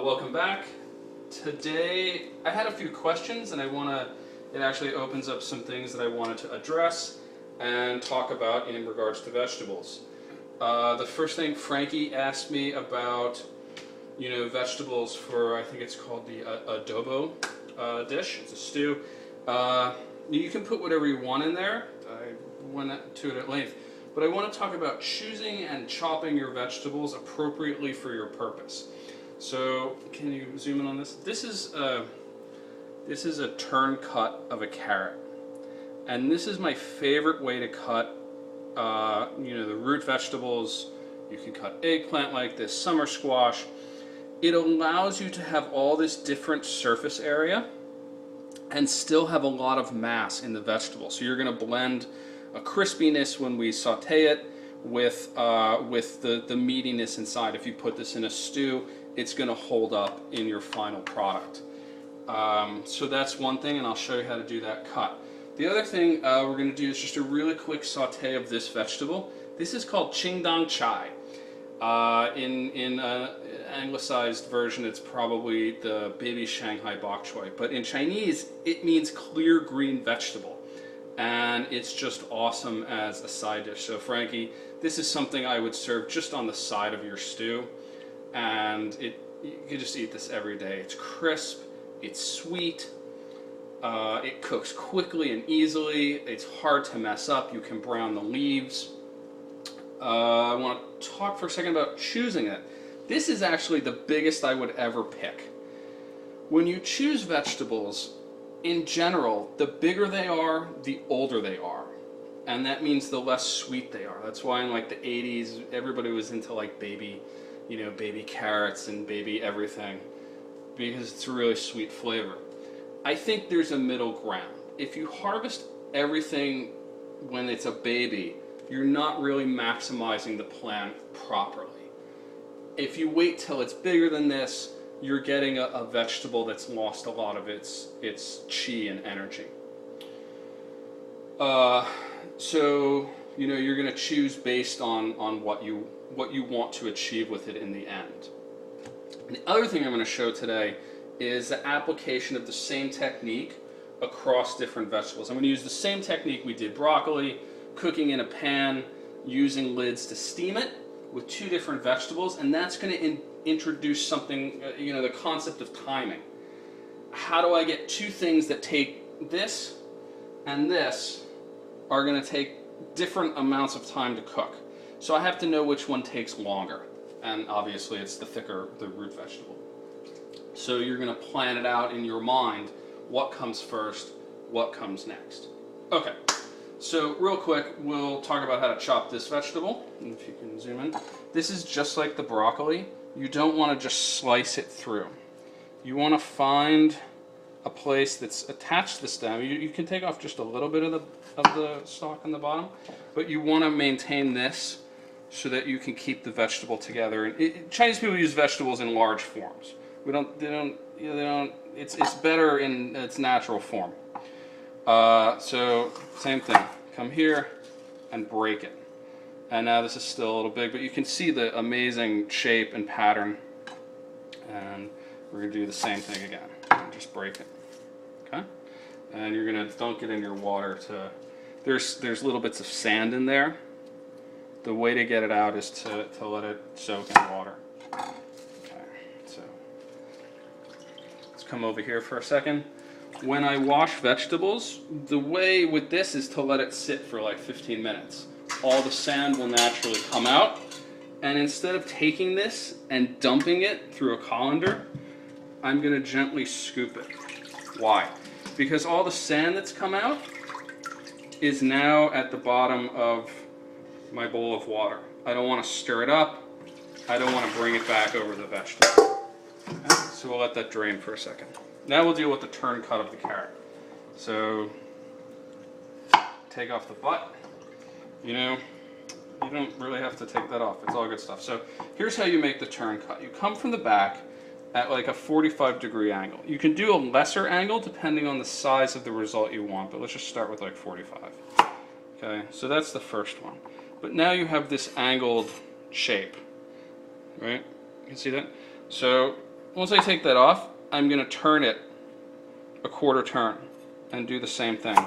Welcome back. Today I had a few questions and it actually opens up some things that I wanted to address and talk about in regards to vegetables. The first thing, Frankie asked me about, vegetables for, I think it's called the adobo dish. It's a stew. You can put whatever you want in there. I went to it at length. But I want to talk about choosing and chopping your vegetables appropriately for your purpose. So, can you zoom in on this? This is a turn cut of a carrot, and this is my favorite way to cut. The root vegetables. You can cut eggplant like this, summer squash. It allows you to have all this different surface area, and still have a lot of mass in the vegetable. So you're going to blend a crispiness when we saute it with the meatiness inside. If you put this in a stew, it's going to hold up in your final product. So that's one thing, and I'll show you how to do that cut. The other thing we're going to do is just a really quick saute of this vegetable. This is called Qingdang Chai. In anglicized version, it's probably the baby Shanghai Bok Choy, but in Chinese, it means clear green vegetable. And it's just awesome as a side dish. So Frankie, this is something I would serve just on the side of your stew, and you can just eat this every day. It's crisp, it's sweet, it cooks quickly and easily, it's hard to mess up, you can brown the leaves. I want to talk for a second about choosing it. This is actually the biggest I would ever pick. When you choose vegetables, in general, the bigger they are, the older they are. And that means the less sweet they are. That's why in like the 80s, everybody was into like baby carrots and baby everything, because it's a really sweet flavor. I think there's a middle ground. If you harvest everything when it's a baby, you're not really maximizing the plant properly. If you wait till it's bigger than this, you're getting a vegetable that's lost a lot of its chi and energy. So you're going to choose based on what you want to achieve with it in the end. And the other thing I'm going to show today is the application of the same technique across different vegetables. I'm going to use the same technique we did broccoli, cooking in a pan, using lids to steam it with two different vegetables, and that's going to introduce something, the concept of timing. How do I get two things that take this and this are going to take different amounts of time to cook? So I have to know which one takes longer, and obviously it's the thicker, the root vegetable. So you're going to plan it out in your mind, what comes first, what comes next. Okay, so real quick, we'll talk about how to chop this vegetable, if you can zoom in. This is just like the broccoli. You don't want to just slice it through. You want to find a place that's attached to the stem. You can take off just a little bit of the stalk on the bottom, but you want to maintain this so that you can keep the vegetable together. And Chinese people use vegetables in large forms. It's better in its natural form. So same thing. Come here and break it. And now this is still a little big, but you can see the amazing shape and pattern. And we're going to do the same thing again. And just break it. Okay? And you're going to dunk it in your water there's little bits of sand in there. The way to get it out is to let it soak in water. Okay, so let's come over here for a second. When I wash vegetables, the way with this is to let it sit for like 15 minutes. All the sand will naturally come out, and instead of taking this and dumping it through a colander, I'm going to gently scoop it. Why? Because all the sand that's come out is now at the bottom of my bowl of water. I don't want to stir it up. I don't want to bring it back over the vegetable. Okay, so we'll let that drain for a second. Now we'll deal with the turn cut of the carrot. So take off the butt. You don't really have to take that off. It's all good stuff. So here's how you make the turn cut. You come from the back at like a 45-degree angle. You can do a lesser angle depending on the size of the result you want, but let's just start with like 45. Okay, so that's the first one. But now you have this angled shape, right? You can see that? So once I take that off, I'm going to turn it a quarter turn and do the same thing.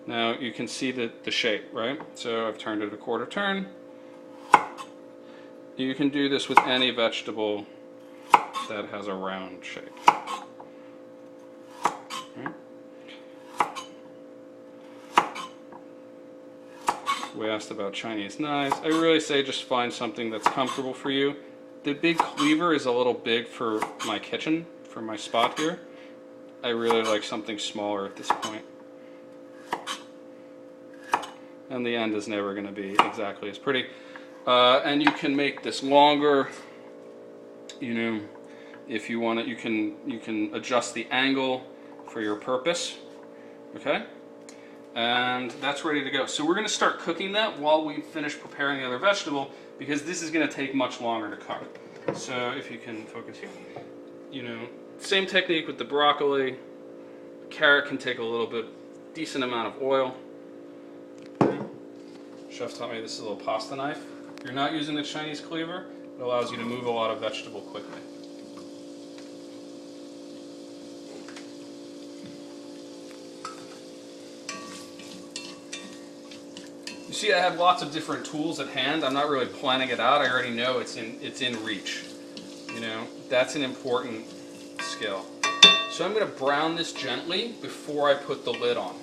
Now you can see the shape, right? So I've turned it a quarter turn. You can do this with any vegetable that has a round shape. Right? We asked about Chinese knives. I really say just find something that's comfortable for you. The big cleaver is a little big for my kitchen, for my spot here. I really like something smaller at this point. And the end is never going to be exactly as pretty. And you can make this longer, you know, if you want it. You can adjust the angle for your purpose. Okay? And that's ready to go. So we're going to start cooking that while we finish preparing the other vegetable, because this is going to take much longer to cook. So if you can focus here, you know, same technique with the broccoli. Carrot can take a little bit, decent amount of oil. Chef taught me this is a little pasta knife. If you're not using the Chinese cleaver, it allows you to move a lot of vegetable quickly. You see, I have lots of different tools at hand. I'm not really planning it out. I already know it's in reach. You know, that's an important skill. So I'm going to brown this gently before I put the lid on.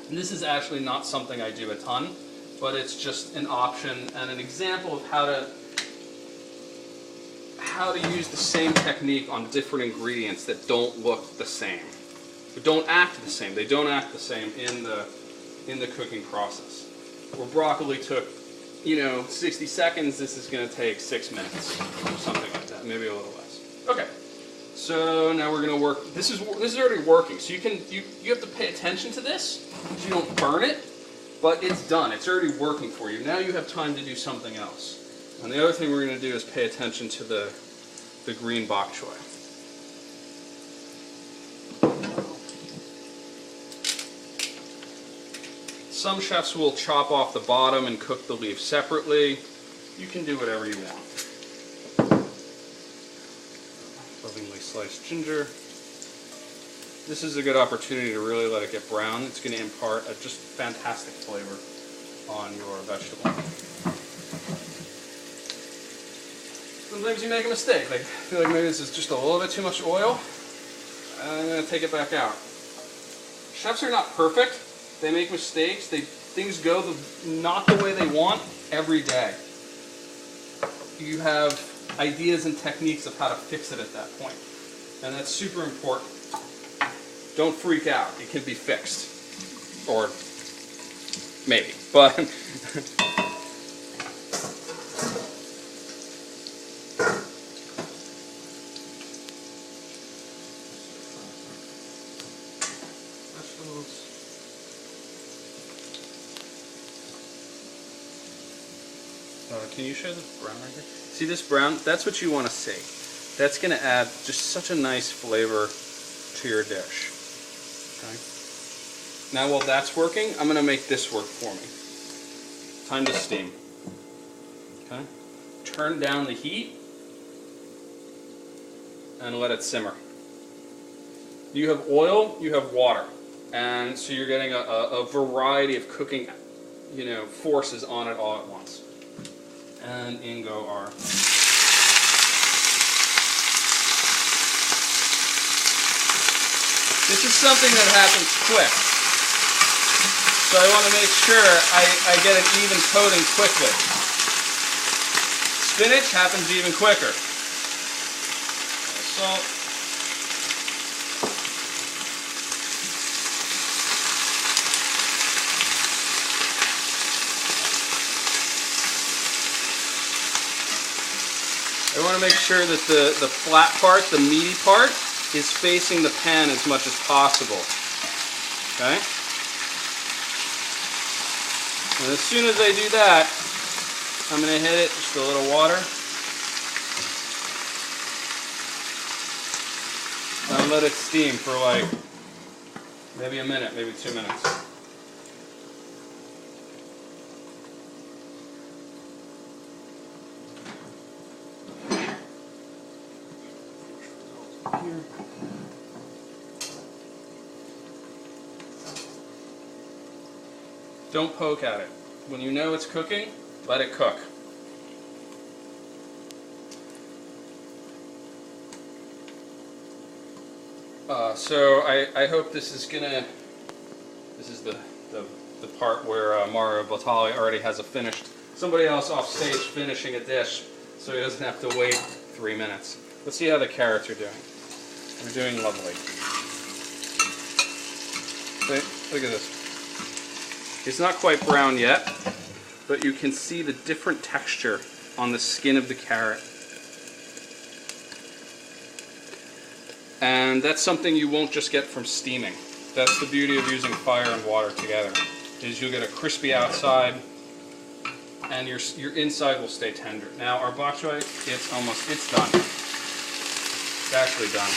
And this is actually not something I do a ton, but it's just an option and an example of how to use the same technique on different ingredients that don't look the same, but don't act the same. They don't act the same in the cooking process. Where broccoli took, you know, 60 seconds, this is going to take 6 minutes or something like that, maybe a little less. Okay. So now we're going to work. This is already working. So you have to pay attention to this so you don't burn it, but it's done. It's already working for you. Now you have time to do something else. And the other thing we're going to do is pay attention to the green bok choy. Some chefs will chop off the bottom and cook the leaf separately. You can do whatever you want. Lovingly sliced ginger. This is a good opportunity to really let it get brown. It's going to impart a just fantastic flavor on your vegetable. Sometimes you make a mistake. Like, I feel like maybe this is just a little bit too much oil. I'm going to take it back out. Chefs are not perfect. They make mistakes. Things go not the way they want every day. You have ideas and techniques of how to fix it at that point. And that's super important. Don't freak out. It can be fixed. Or maybe. But can you show this brown right here? See this brown? That's what you want to see. That's going to add just such a nice flavor to your dish. Okay. Now while that's working, I'm going to make this work for me. Time to steam. Okay. Turn down the heat and let it simmer. You have oil, you have water, and so you're getting a variety of cooking, you know, forces on it all at once. And in go our. This is something that happens quick, so I want to make sure I get an even coating quickly. Spinach happens even quicker. Salt. I want to make sure that the flat part, the meaty part, is facing the pan as much as possible. Okay? And as soon as I do that, I'm going to hit it, just a little water. And let it steam for like maybe a minute, maybe 2 minutes. here. Don't poke at it. When you know it's cooking, let it cook. So I hope this is gonna. This is the part where Mario Batali already has a finished. Somebody else off stage finishing a dish, so he doesn't have to wait 3 minutes. Let's see how the carrots are doing. They're doing lovely. See? Look at this. It's not quite brown yet, but you can see the different texture on the skin of the carrot. And that's something you won't just get from steaming. That's the beauty of using fire and water together, is you'll get a crispy outside and your inside will stay tender. Now our bok choy, it's done. It's actually done.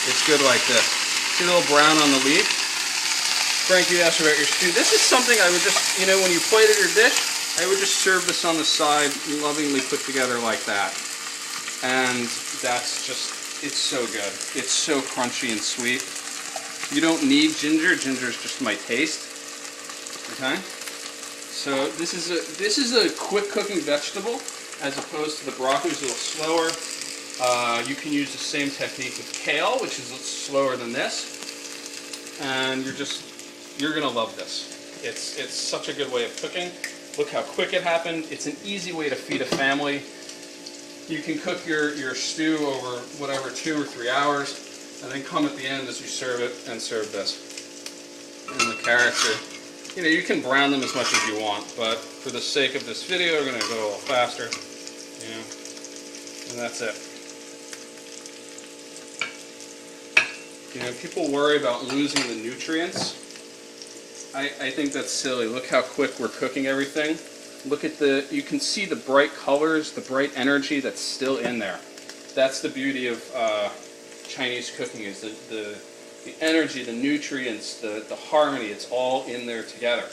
It's good like this. See a little brown on the leaf? Frank, you asked about your stew. This is something I would just, when you plated your dish, I would just serve this on the side, lovingly put together like that. And that's just, it's so good. It's so crunchy and sweet. You don't need ginger. Ginger is just my taste. Okay? So this is a quick cooking vegetable as opposed to the broccoli, which is a little slower. You can use the same technique with kale, which is slower than this. And you're gonna love this. It's such a good way of cooking. Look how quick it happened. It's an easy way to feed a family. You can cook your stew over whatever 2 or 3 hours. And then come at the end as you serve it and serve this. And the carrots are, you can brown them as much as you want, but for the sake of this video, we're going to go a little faster. And that's it. People worry about losing the nutrients. I think that's silly. Look how quick we're cooking everything. Look at you can see the bright colors, the bright energy that's still in there. That's the beauty of Chinese cooking, is the energy, the nutrients, the harmony, it's all in there together.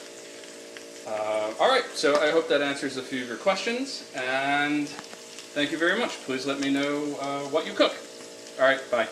Alright, so I hope that answers a few of your questions, and thank you very much. Please let me know what you cook. Alright, bye.